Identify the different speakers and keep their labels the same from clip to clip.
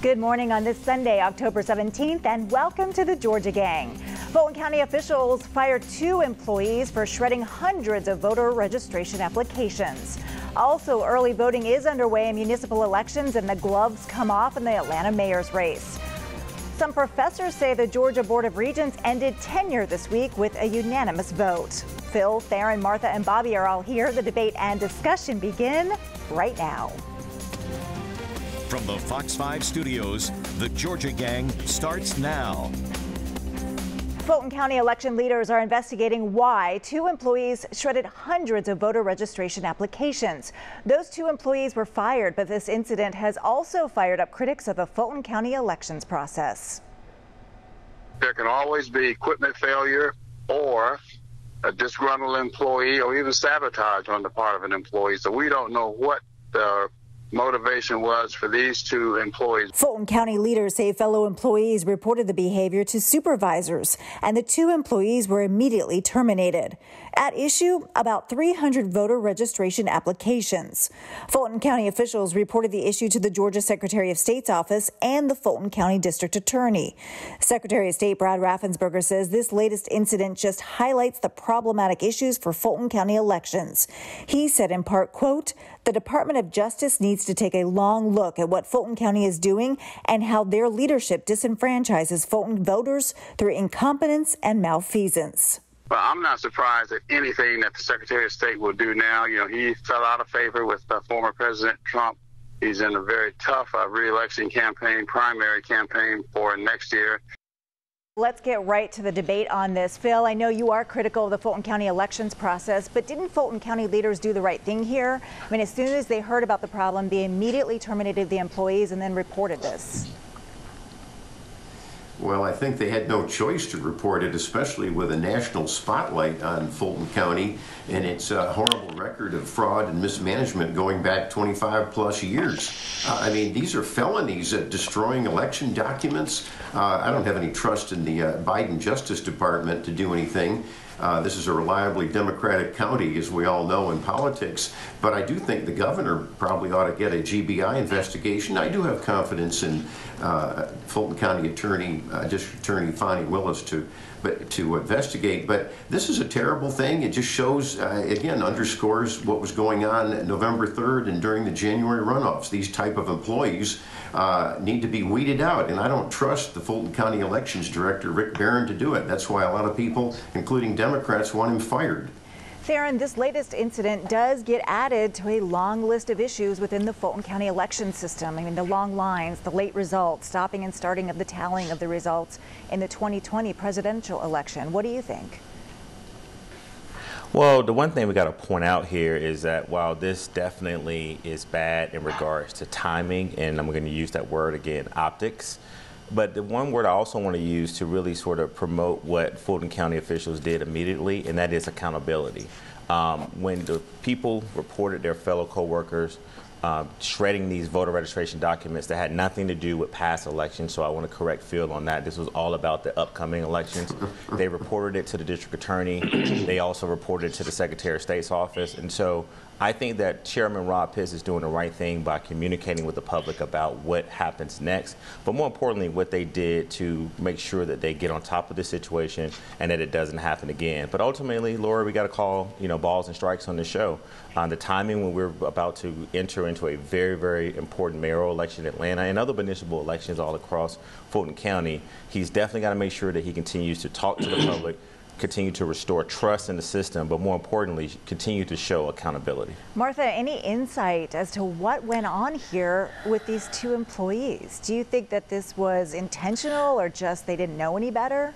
Speaker 1: Good morning on this Sunday, October 17th, and welcome to the Georgia Gang. Fulton County officials fired 2 employees for shredding hundreds of voter registration applications. Also, early voting is underway in municipal elections, and the gloves come off in the Atlanta mayor's race. Some professors say the Georgia Board of Regents ended tenure this week with a unanimous vote. Phil, Theron, Martha, and Bobby are all here. The debate and discussion begin right now.
Speaker 2: From the Fox 5 studios, the Georgia Gang starts now.
Speaker 1: Fulton County election leaders are investigating why 2 employees shredded hundreds of voter registration applications. Those 2 employees were fired, but this incident has also fired up critics of the Fulton County elections process.
Speaker 3: There can always be equipment failure or a disgruntled employee or even sabotage on the part of an employee. So we don't know what the motivation was for these 2 employees.
Speaker 1: Fulton County leaders say fellow employees reported the behavior to supervisors, and the 2 employees were immediately terminated. At issue, about 300 voter registration applications. Fulton County officials reported the issue to the Georgia Secretary of State's office and the Fulton County District Attorney. Secretary of State Brad Raffensperger says this latest incident just highlights the problematic issues for Fulton County elections. He said in part, quote, "The Department of Justice needs to take a long look at what Fulton County is doing and how their leadership disenfranchises Fulton voters through incompetence and malfeasance."
Speaker 3: Well, I'm not surprised at anything that the Secretary of State will do now. You know, he fell out of favor with former President Trump. He's in a very tough re-election campaign, primary campaign for next year.
Speaker 1: Let's get right to the debate on this. Phil, I know you are critical of the Fulton County elections process, but didn't Fulton County leaders do the right thing here? I mean, as soon as they heard about the problem, they immediately terminated the employees and then reported this.
Speaker 4: Well, I think they had no choice to report it, especially with a national spotlight on Fulton County and its horrible record of fraud and mismanagement going back 25 plus years. I mean, these are felonies, destroying election documents. I don't have any trust in the Biden Justice Department to do anything. This is a reliably Democratic county, as we all know in politics, but I do think the governor probably ought to get a GBI investigation. I do have confidence in Fulton County District Attorney Fonnie Willis to investigate, but this is a terrible thing. It just shows, again, underscores what was going on November 3rd and during the January runoffs. These type of employees need to be weeded out, and I don't trust the Fulton County Elections Director, Rick Barron, to do it. That's why a lot of people, including Democrats, want him fired.
Speaker 1: Theron, this latest incident does get added to a long list of issues within the Fulton County election system. I mean, the long lines, the late results, stopping and starting of the tallying of the results in the 2020 presidential election. What do you think?
Speaker 5: Well, the one thing we got to point out here is that while this definitely is bad in regards to timing, and I'm going to use that word again, optics, but the one word I also want to use to really sort of promote what Fulton County officials did immediately, and that is accountability. When the people reported their fellow co-workers shredding these voter registration documents that had nothing to do with past elections, so I want to correct Phil on that. This was all about the upcoming elections. They reported it to the district attorney. They also reported it to the Secretary of State's office. And so I think that Chairman Rob Pitts is doing the right thing by communicating with the public about what happens next, but more importantly, what they did to make sure that they get on top of this situation and that it doesn't happen again. But ultimately, Laura, we got to call, balls and strikes on the show. The timing when we're about to enter into a very, very important mayoral election in Atlanta and other municipal elections all across Fulton County, he's definitely got to make sure that he continues to talk to the public, continue to restore trust in the system, but more importantly, continue to show accountability.
Speaker 1: Martha, any insight as to what went on here with these 2 employees? Do you think that this was intentional or just they didn't know any better?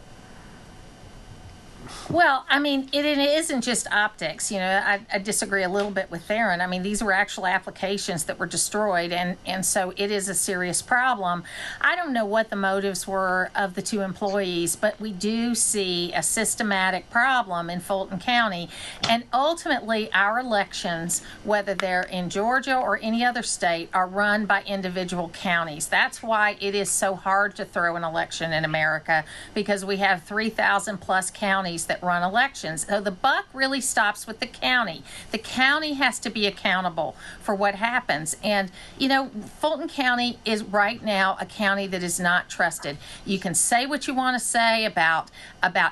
Speaker 6: Well, I mean, it isn't just optics. I disagree a little bit with Theron. I mean, these were actual applications that were destroyed, and so it is a serious problem. I don't know what the motives were of the 2 employees, but we do see a systematic problem in Fulton County, and ultimately our elections, whether they're in Georgia or any other state, are run by individual counties. That's why it is so hard to throw an election in America, because we have 3,000 plus counties counties that run elections. So the buck really stops with the county. The county has to be accountable for what happens. And, you know, Fulton County is right now a county that is not trusted. You can say what you want to say about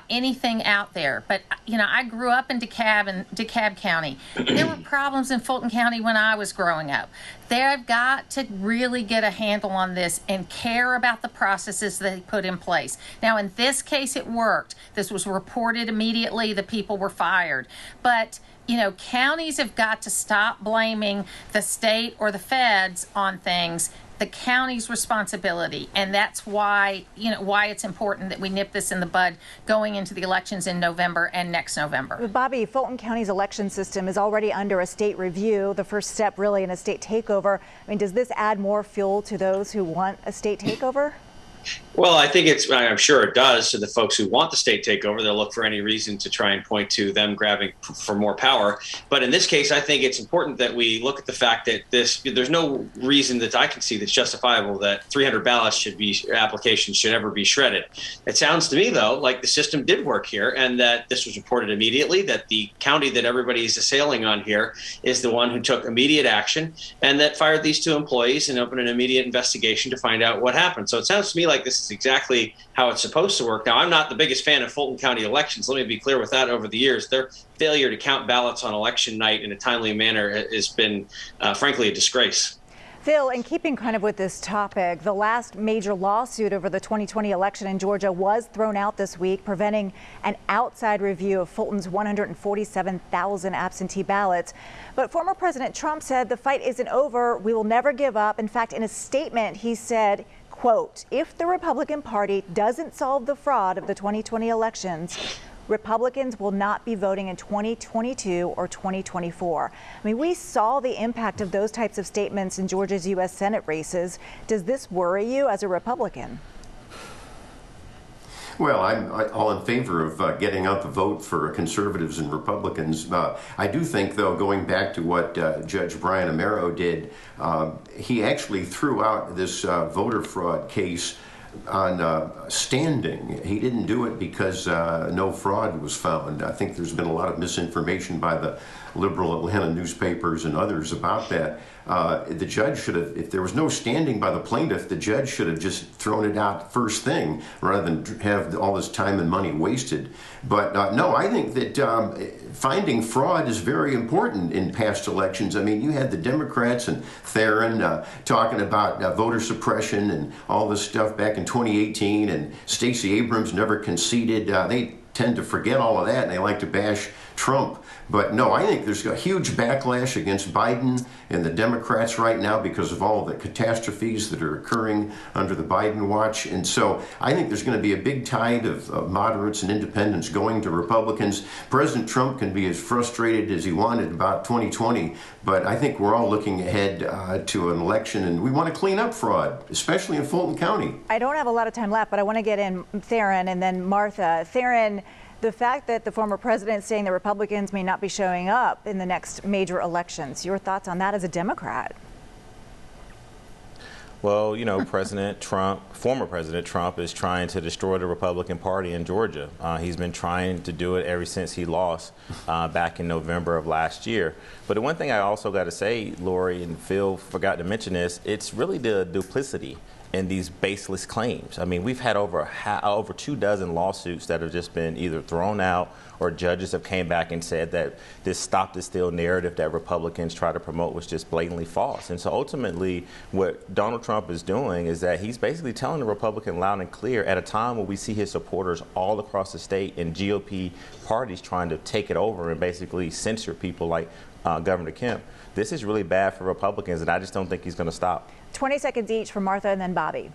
Speaker 6: anything out there, but, you know, I grew up in DeKalb County. There were problems in Fulton County when I was growing up. They've got to really get a handle on this and care about the processes they put in place. Now, in this case, it worked. This was reported immediately. The people were fired. But, you know, counties have got to stop blaming the state or the feds on things. The county's responsibility, and that's why, you know, why it's important that we nip this in the bud going into the elections in November and next November.
Speaker 1: Bobby, Fulton County's election system is already under a state review, the first step really in a state takeover. I mean, does this add more fuel to those who want a state takeover?
Speaker 7: Well, I'm sure it does to the folks who want the state takeover. They'll look for any reason to try and point to them grabbing for more power. But in this case, I think it's important that we look at the fact that there's no reason that I can see that's justifiable that 300 applications should ever be shredded. It sounds to me, though, like the system did work here and that this was reported immediately, that the county that everybody's assailing on here is the one who took immediate action and that fired these two employees and opened an immediate investigation to find out what happened. So it sounds to me like this is exactly how it's supposed to work. Now, I'm not the biggest fan of Fulton County elections. Let me be clear with that. Over the years, their failure to count ballots on election night in a timely manner has been, frankly, a disgrace.
Speaker 1: Phil, in keeping kind of with this topic, the last major lawsuit over the 2020 election in Georgia was thrown out this week, preventing an outside review of Fulton's 147,000 absentee ballots. But former President Trump said the fight isn't over. We will never give up. In fact, in a statement, he said, quote, if the Republican Party doesn't solve the fraud of the 2020 elections, Republicans will not be voting in 2022 or 2024. I mean, we saw the impact of those types of statements in Georgia's U.S. Senate races. Does this worry you as a Republican?
Speaker 4: Well, I'm all in favor of getting out the vote for conservatives and Republicans. I do think, though, going back to what Judge Brian Amaro did, he actually threw out this voter fraud case on standing. He didn't do it because no fraud was found. I think there's been a lot of misinformation by the liberal Atlanta newspapers and others about that. The judge should have, if there was no standing by the plaintiff, the judge should have just thrown it out first thing rather than have all this time and money wasted. But no, I think that finding fraud is very important in past elections. I mean, you had the Democrats and Theron talking about voter suppression and all this stuff back in 2018, and Stacey Abrams never conceded. They tend to forget all of that, and they like to bash Trump. But no, I think there's a huge backlash against Biden and the Democrats right now because of all the catastrophes that are occurring under the Biden watch. And so I think there's going to be a big tide of moderates and independents going to Republicans. President Trump can be as frustrated as he wanted about 2020, but I think we're all looking ahead to an election, and we want to clean up fraud, especially in Fulton County.
Speaker 1: I don't have a lot of time left, but I want to get in Theron and then Martha. Theron, the fact that the former president is saying the Republicans may not be showing up in the next major elections, your thoughts on that as a Democrat?
Speaker 5: Well, you know, former President Trump is trying to destroy the Republican Party in Georgia. He's been trying to do it ever since he lost back in November of last year. But the one thing I also got to say, Lori and Phil forgot to mention this, it's really the duplicity in these baseless claims. I mean, we've had over 24 lawsuits that have just been either thrown out or judges have came back and said that this stop the steal narrative that Republicans try to promote was just blatantly false. And so ultimately what Donald Trump is doing is that he's basically telling the Republican loud and clear at a time when we see his supporters all across the state and GOP parties trying to take it over and basically censor people like Governor Kemp. This is really bad for Republicans, and I just don't think he's going to stop.
Speaker 1: 20 seconds each for Martha and then Bobby.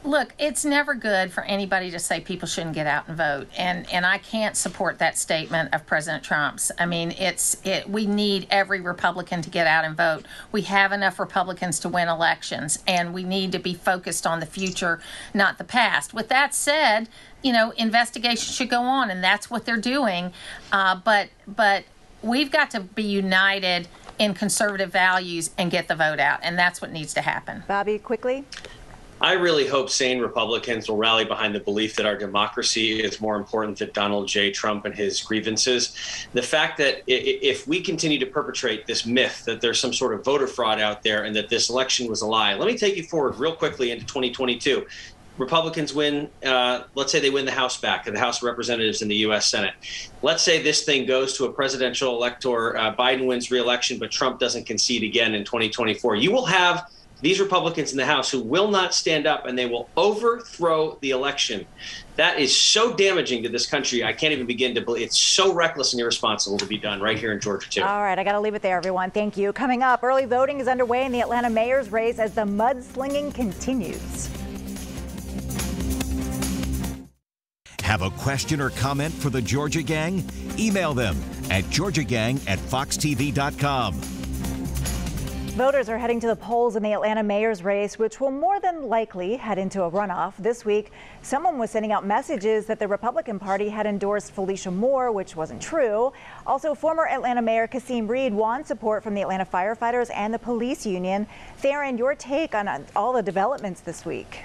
Speaker 6: Look, it's never good for anybody to say people shouldn't get out and vote, and I can't support that statement of President Trump's. I mean, we need every Republican to get out and vote. We have enough Republicans to win elections, and we need to be focused on the future, not the past. With that said, you know, investigations should go on, and that's what they're doing. But we've got to be united in conservative values and get the vote out, and that's what needs to happen.
Speaker 1: Bobby, quickly.
Speaker 7: I really hope sane Republicans will rally behind the belief that our democracy is more important than Donald J. Trump and his grievances. The fact that if we continue to perpetrate this myth that there's some sort of voter fraud out there and that this election was a lie, let me take you forward real quickly into 2022. Republicans win, let's say they win the House back, the House of Representatives in the U.S. Senate. Let's say this thing goes to a presidential elector, Biden wins re-election, but Trump doesn't concede again in 2024. You will have these Republicans in the House who will not stand up, and they will overthrow the election. That is so damaging to this country. I can't even begin to believe. It's so reckless and irresponsible to be done right here in Georgia, too.
Speaker 1: All right, I got to leave it there, everyone. Thank you. Coming up, early voting is underway in the Atlanta mayor's race as the mudslinging continues.
Speaker 2: Have a question or comment for the Georgia Gang? Email them at georgiagang@foxtv.com.
Speaker 1: Voters are heading to the polls in the Atlanta mayor's race, which will more than likely head into a runoff. This week, someone was sending out messages that the Republican Party had endorsed Felicia Moore, which wasn't true. Also, former Atlanta Mayor Kasim Reed won support from the Atlanta firefighters and the police union. Theron, your take on all the developments this week?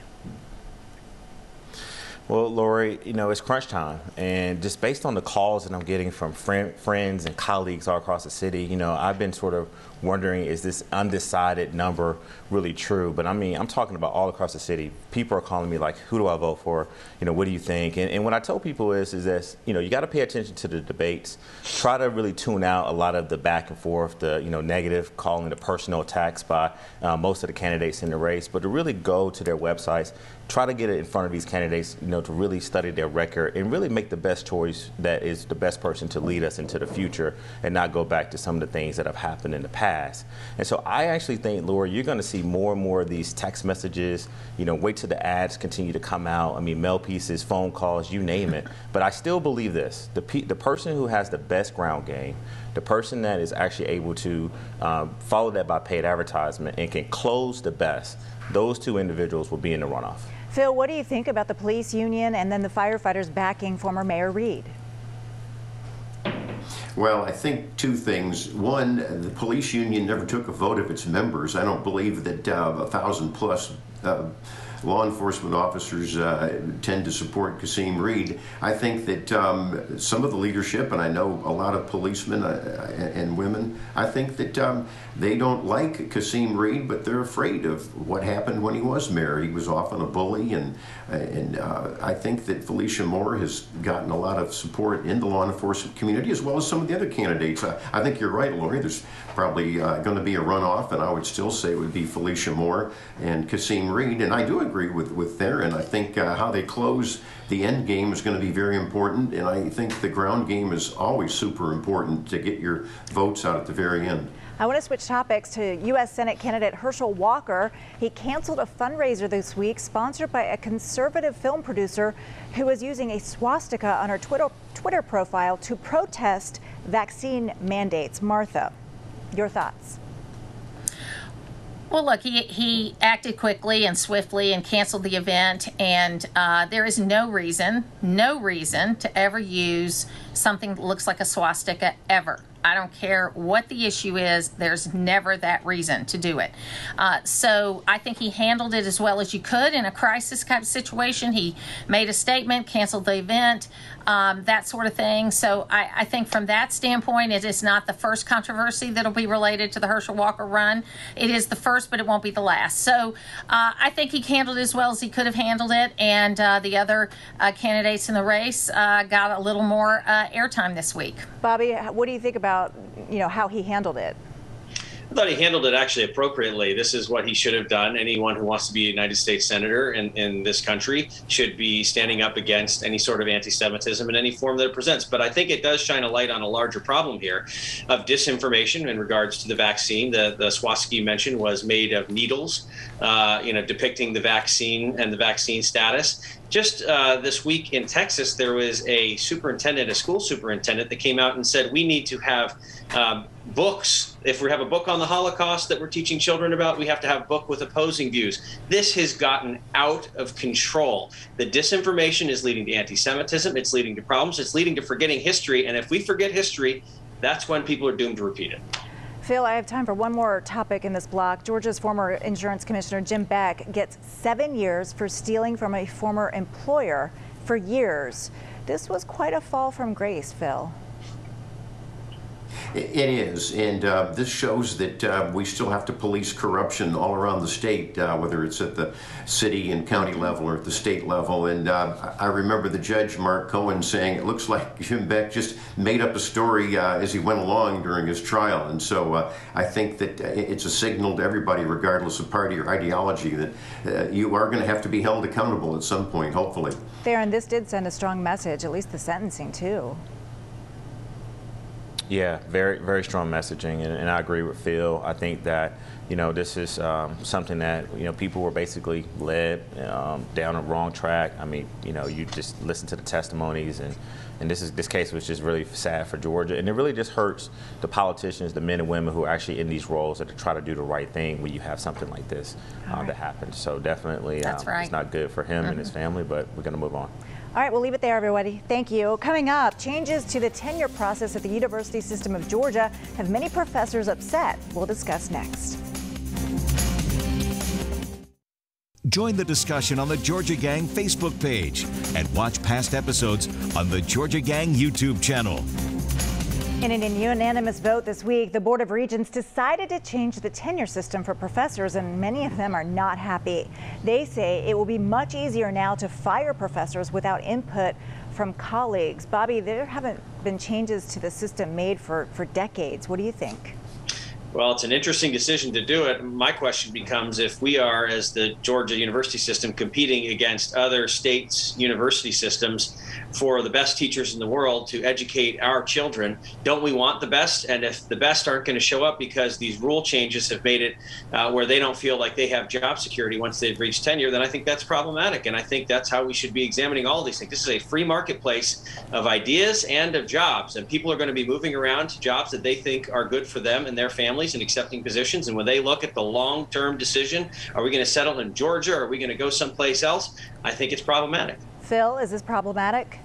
Speaker 5: Well, Lori, it's crunch time, and just based on the calls that I'm getting from friends and colleagues all across the city, I've been sort of wondering, is this undecided number really true? But I mean, I'm talking about all across the city. People are calling me like, who do I vote for? What do you think? And what I tell people is that, you got to pay attention to the debates. Try to really tune out a lot of the back and forth, the, negative, calling the personal attacks by most of the candidates in the race, but to really go to their websites, try to get it in front of these candidates, to really study their record and really make the best choice that is the best person to lead us into the future and not go back to some of the things that have happened in the past. And so I actually think, Laura, you're going to see more and more of these text messages, wait till the ads continue to come out. I mean, mail pieces, phone calls, you name it. But I still believe this, the person who has the best ground game, the person that is actually able to follow that by paid advertisement and can close the best, those two individuals will be in the runoff.
Speaker 1: Phil, what do you think about the police union and then the firefighters backing former Mayor Reed?
Speaker 4: Well, I think two things. One, the police union never took a vote of its members. I don't believe that 1,000+ law enforcement officers tend to support Kasim Reed. I think that some of the leadership, and I know a lot of policemen and women, I think that they don't like Kasim Reed, but they're afraid of what happened when he was mayor. He was often a bully, and I think that Felicia Moore has gotten a lot of support in the law enforcement community, as well as some of the other candidates. I think you're right, Lori. There's probably going to be a runoff, and I would still say it would be Felicia Moore and Kasim Reed. And I do agree with Theron. I think how they close the end game is going to be very important, and I think the ground game is always super important to get your votes out at the very end.
Speaker 1: I want to switch topics to U.S. Senate candidate Herschel Walker. He canceled a fundraiser this week sponsored by a conservative film producer who was using a swastika on her Twitter profile to protest vaccine mandates. Martha, your thoughts?
Speaker 6: Well, look, he acted quickly and swiftly and canceled the event, and there is no reason to ever use something that looks like a swastika ever. I don't care what the issue is, there's never that reason to do it. So I think he handled it as well as you could in a crisis kind of situation. He made a statement, canceled the event, that sort of thing. So I think from that standpoint, it is not the first controversy that'll be related to the Herschel Walker run. It is the first, but it won't be the last. So I think he handled it as well as he could have handled it. And the other candidates in the race got a little more airtime this week.
Speaker 1: Bobby, what do you think about how he handled it?
Speaker 7: I thought he handled it actually appropriately. This is what he should have done. Anyone who wants to be a United States Senator in this country should be standing up against any sort of anti-Semitism in any form that it presents. But I think it does shine a light on a larger problem here of disinformation in regards to the vaccine. The swastika you mentioned was made of needles, depicting the vaccine and the vaccine status. Just this week in Texas, there was a school superintendent that came out and said, we need to have books. If we have a book on the Holocaust that we're teaching children about, we have to have a book with opposing views. This has gotten out of control. The disinformation is leading to anti-Semitism. It's leading to problems. It's leading to forgetting history. And if we forget history, that's when people are doomed to repeat it.
Speaker 1: Phil, I have time for one more topic in this block. Georgia's former insurance commissioner, Jim Beck, gets 7 years for stealing from a former employer for years. This was quite a fall from grace, Phil.
Speaker 4: It is, and this shows that we still have to police corruption all around the state, whether it's at the city and county level or at the state level. And I remember the judge, Mark Cohen, saying it looks like Jim Beck just made up a story as he went along during his trial. And so I think that it's a signal to everybody, regardless of party or ideology, that you are going to have to be held accountable at some point, hopefully.
Speaker 1: Theron, this did send a strong message, at least the sentencing, too.
Speaker 5: Yeah, very, very strong messaging, and I agree with Phil. I think that, this is something that, people were basically led down a wrong track. I mean, you just listen to the testimonies, and this case was just really sad for Georgia, and it really just hurts the politicians, the men and women who are actually in these roles that try to do the right thing when you have something like this that happens. So definitely,
Speaker 6: That's right.
Speaker 5: It's not good for him and his family, but we're going to move on.
Speaker 1: All right, we'll leave it there, everybody. Thank you. Coming up, changes to the tenure process at the University System of Georgia have many professors upset. We'll discuss next.
Speaker 2: Join the discussion on the Georgia Gang Facebook page and watch past episodes on the Georgia Gang YouTube channel.
Speaker 1: In an unanimous vote this week, the Board of Regents decided to change the tenure system for professors, and many of them are not happy. They say it will be much easier now to fire professors without input from colleagues. Bobby, there haven't been changes to the system made for decades. What do you think?
Speaker 7: Well, it's an interesting decision to do it. My question becomes, if we are, as the Georgia University System, competing against other states' university systems for the best teachers in the world to educate our children, don't we want the best? And if the best aren't going to show up because these rule changes have made it where they don't feel like they have job security once they've reached tenure, then I think that's problematic. And I think that's how we should be examining all of these things. This is a free marketplace of ideas and of jobs, and people are going to be moving around to jobs that they think are good for them and their families and accepting positions. And when they look at the long-term decision, are we going to settle in Georgia or are we going to go someplace else? I think it's problematic.
Speaker 1: Phil, is this problematic?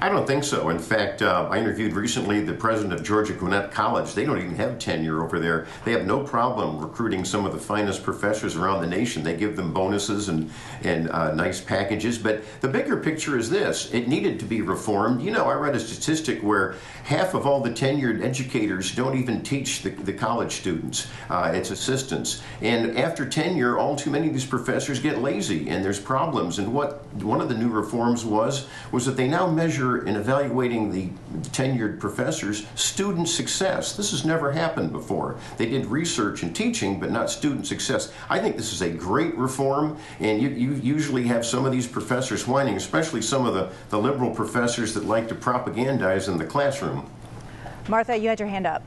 Speaker 4: I don't think so. In fact, I interviewed recently the president of Georgia Gwinnett College. They don't even have tenure over there. They have no problem recruiting some of the finest professors around the nation. They give them bonuses and nice packages. But the bigger picture is this. It needed to be reformed. I read a statistic where half of all the tenured educators don't even teach the college students. It's assistants. And after tenure, all too many of these professors get lazy, and there's problems. And what one of the new reforms was that they now measure in evaluating the tenured professors student success. This has never happened before. They did research and teaching, but not student success. I think this is a great reform, and you usually have some of these professors whining, especially some of the liberal professors that like to propagandize in the classroom.
Speaker 1: Martha, you had your hand up.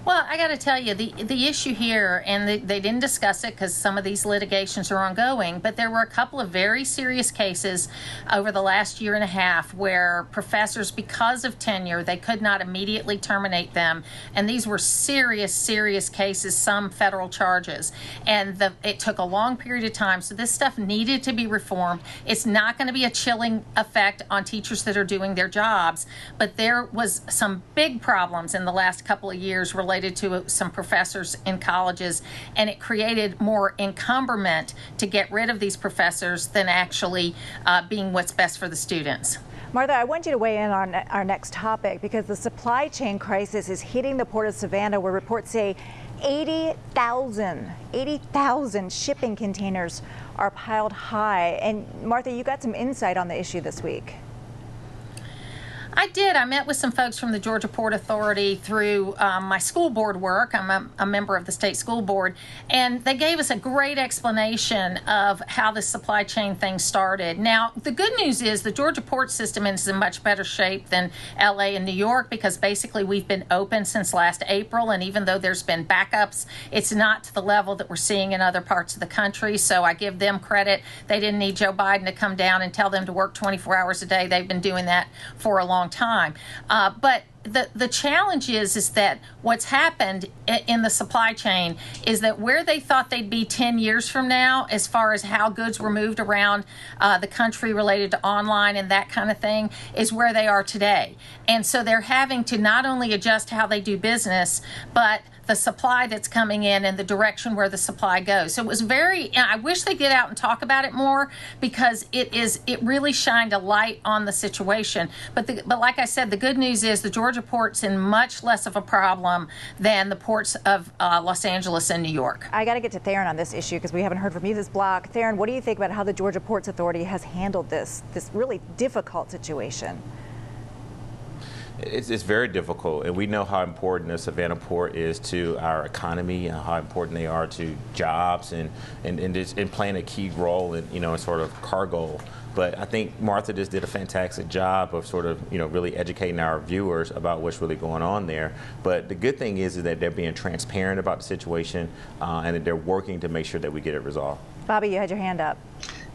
Speaker 6: Well, I got to tell you, the issue here, and they didn't discuss it because some of these litigations are ongoing, but there were a couple of very serious cases over the last year and a half where professors, because of tenure, they could not immediately terminate them. And these were serious, serious cases, some federal charges. And it took a long period of time. So this stuff needed to be reformed. It's not going to be a chilling effect on teachers that are doing their jobs, but there was some big problems in the last couple of years related to some professors in colleges, and it created more encumberment to get rid of these professors than actually being what's best for the students.
Speaker 1: Martha, I want you to weigh in on our next topic because the supply chain crisis is hitting the port of Savannah, where reports say 80,000 shipping containers are piled high. And Martha, you got some insight on the issue this week.
Speaker 6: I did. I met with some folks from the Georgia Port Authority through my school board work. I'm a member of the state school board, and they gave us a great explanation of how the supply chain thing started. Now, the good news is the Georgia port system is in much better shape than LA and New York because basically we've been open since last April, and even though there's been backups, it's not to the level that we're seeing in other parts of the country, so I give them credit. They didn't need Joe Biden to come down and tell them to work 24 hours a day. They've been doing that for a long long time. But the challenge is that what's happened in the supply chain is that where they thought they'd be 10 years from now, as far as how goods were moved around the country related to online and that kind of thing, is where they are today. And so they're having to not only adjust how they do business, but the supply that's coming in and the direction where the supply goes. So it was I wish they'd get out and talk about it more, because it really shined a light on the situation. But like I said, the good news is the Georgia port's in much less of a problem than the ports of Los Angeles and New York.
Speaker 1: I got to get to Theron on this issue because we haven't heard from you this block. Theron, what do you think about how the Georgia Ports Authority has handled this really difficult situation?
Speaker 5: It's very difficult, and we know how important the Savannah port is to our economy, and how important they are to jobs, and playing a key role in sort of cargo. But I think Martha just did a fantastic job of sort of really educating our viewers about what's really going on there. But the good thing is that they're being transparent about the situation, and that they're working to make sure that we get it resolved.
Speaker 1: Bobby, you had your hand up.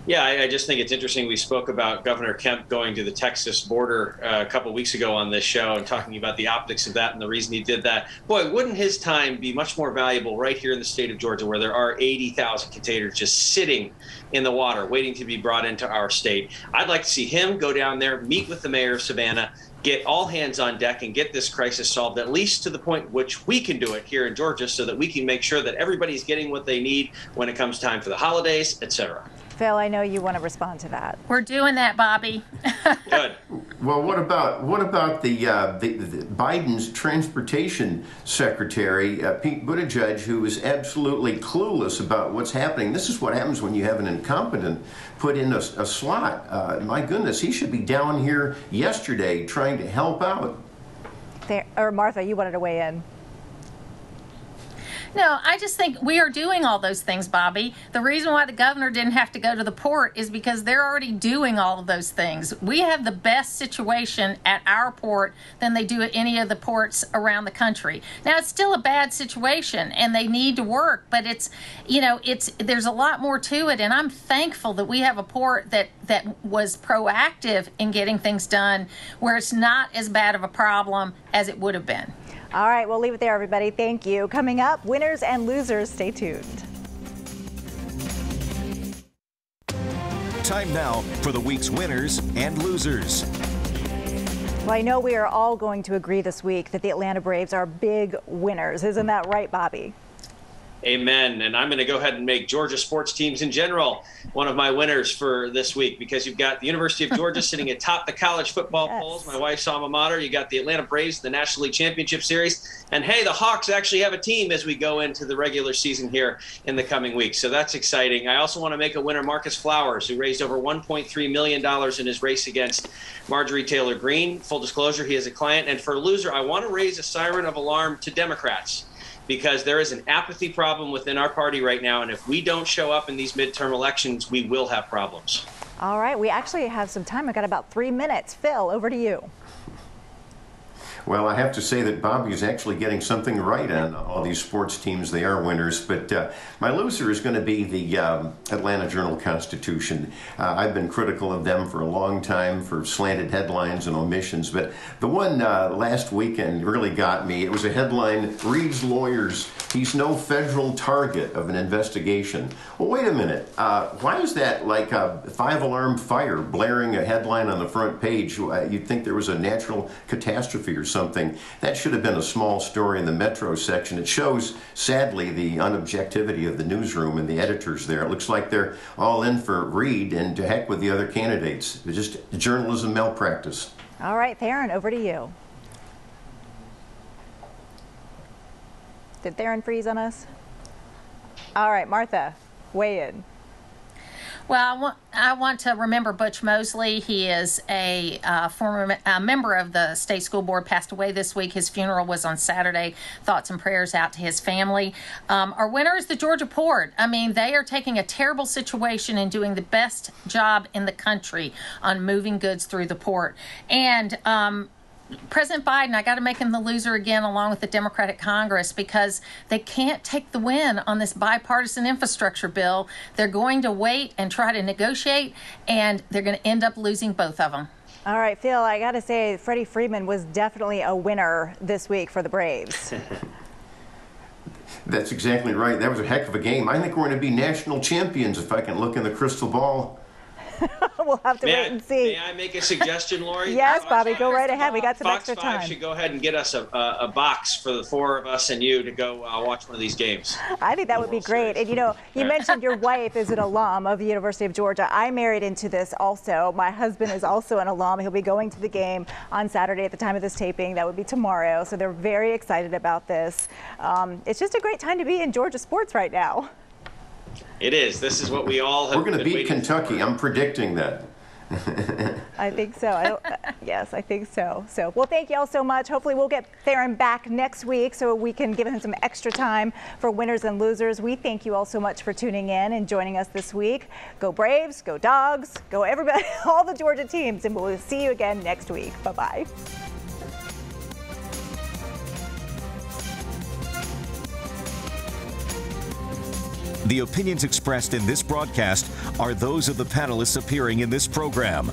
Speaker 7: Yeah, I just think it's interesting. We spoke about Governor Kemp going to the Texas border a couple weeks ago on this show and talking about the optics of that and the reason he did that. Boy, wouldn't his time be much more valuable right here in the state of Georgia, where there are 80,000 containers just sitting in the water waiting to be brought into our state. I'd like to see him go down there, meet with the mayor of Savannah, get all hands on deck and get this crisis solved, at least to the point which we can do it here in Georgia, so that we can make sure that everybody's getting what they need when it comes time for the holidays, etc.
Speaker 1: Phil, I know you want to respond to that.
Speaker 6: We're doing that, Bobby.
Speaker 7: Good.
Speaker 4: Well, what about the Biden's transportation secretary, Pete Buttigieg, who is absolutely clueless about what's happening? This is what happens when you have an incompetent put in a slot. My goodness, he should be down here yesterday trying to help out.
Speaker 1: Martha, you wanted to weigh in.
Speaker 6: No, I just think we are doing all those things, Bobby. The reason why the governor didn't have to go to the port is because they're already doing all of those things. We have the best situation at our port than they do at any of the ports around the country. Now, it's still a bad situation and they need to work, but there's a lot more to it. And I'm thankful that we have a port that was proactive in getting things done, where it's not as bad of a problem as it would have been.
Speaker 1: All right, we'll leave it there, everybody. Thank you. Coming up, winners and losers. Stay tuned.
Speaker 2: Time now for the week's winners and losers.
Speaker 1: Well, I know we are all going to agree this week that the Atlanta Braves are big winners. Isn't that right, Bobby?
Speaker 7: Amen. And I'm going to go ahead and make Georgia sports teams in general one of my winners for this week, because you've got the University of Georgia sitting atop the college football polls, my wife's alma mater. You got the Atlanta Braves, the National League Championship Series. And hey, the Hawks actually have a team as we go into the regular season here in the coming weeks. So that's exciting. I also want to make a winner, Marcus Flowers, who raised over $1.3 million in his race against Marjorie Taylor Greene. Full disclosure, he is a client. And for a loser, I want to raise a siren of alarm to Democrats, because there is an apathy problem within our party right now. And if we don't show up in these midterm elections, we will have problems.
Speaker 1: All right, we actually have some time. I got about 3 minutes. Phil, over to you.
Speaker 4: Well, I have to say that Bobby is actually getting something right on all these sports teams. They are winners. But my loser is going to be the Atlanta Journal-Constitution. I've been critical of them for a long time for slanted headlines and omissions. But the one last weekend really got me. It was a headline, Reed's lawyers, he's no federal target of an investigation. Well, wait a minute. Why is that like a 5-alarm fire blaring a headline on the front page? You'd think there was a natural catastrophe or something. That should have been a small story in the Metro section. It shows, sadly, the unobjectivity of the newsroom and the editors there. It looks like they're all in for Reed, and to heck with the other candidates. It's just journalism malpractice.
Speaker 1: All right, Theron, over to you. Did Theron freeze on us? All right, Martha, weigh in.
Speaker 6: Well, I want to remember Butch Mosley. He is a former member of the state school board, passed away this week. His funeral was on Saturday. Thoughts and prayers out to his family. Our winner is the Georgia Port. I mean, they are taking a terrible situation and doing the best job in the country on moving goods through the port. And President Biden, I got to make him the loser again, along with the Democratic Congress, because they can't take the win on this bipartisan infrastructure bill. They're going to wait and try to negotiate, and they're going to end up losing both of them.
Speaker 8: All right, Phil, I got to say, Freddie Freeman was definitely a winner this week for the Braves.
Speaker 4: That's exactly right. That was a heck of a game. I think we're going to be national champions if I can look in the crystal ball.
Speaker 8: We'll have to wait and see.
Speaker 7: May I make a suggestion, Lori?
Speaker 8: Yes, Bobby, go right ahead. We got some
Speaker 7: Fox
Speaker 8: extra
Speaker 7: 5
Speaker 8: time.
Speaker 7: should go ahead and get us a box for the 4 of us and you to go watch one of these games.
Speaker 8: I think that would be great. And, you know, you mentioned your wife is an alum of the University of Georgia. I married into this also. My husband is also an alum. He'll be going to the game on Saturday at the time of this taping. That would be tomorrow. So they're very excited about this. It's just a great time to be in Georgia sports right now.
Speaker 7: It is. This is what we all have.
Speaker 4: We're going to beat Kentucky. I'm predicting that.
Speaker 8: I think so. Yes, I think so. Well, thank you all so much. Hopefully we'll get Theron back next week so we can give him some extra time for winners and losers. We thank you all so much for tuning in and joining us this week. Go Braves, go Dogs, go everybody, all the Georgia teams, and we'll see you again next week. Bye-bye.
Speaker 2: The opinions expressed in this broadcast are those of the panelists appearing in this program.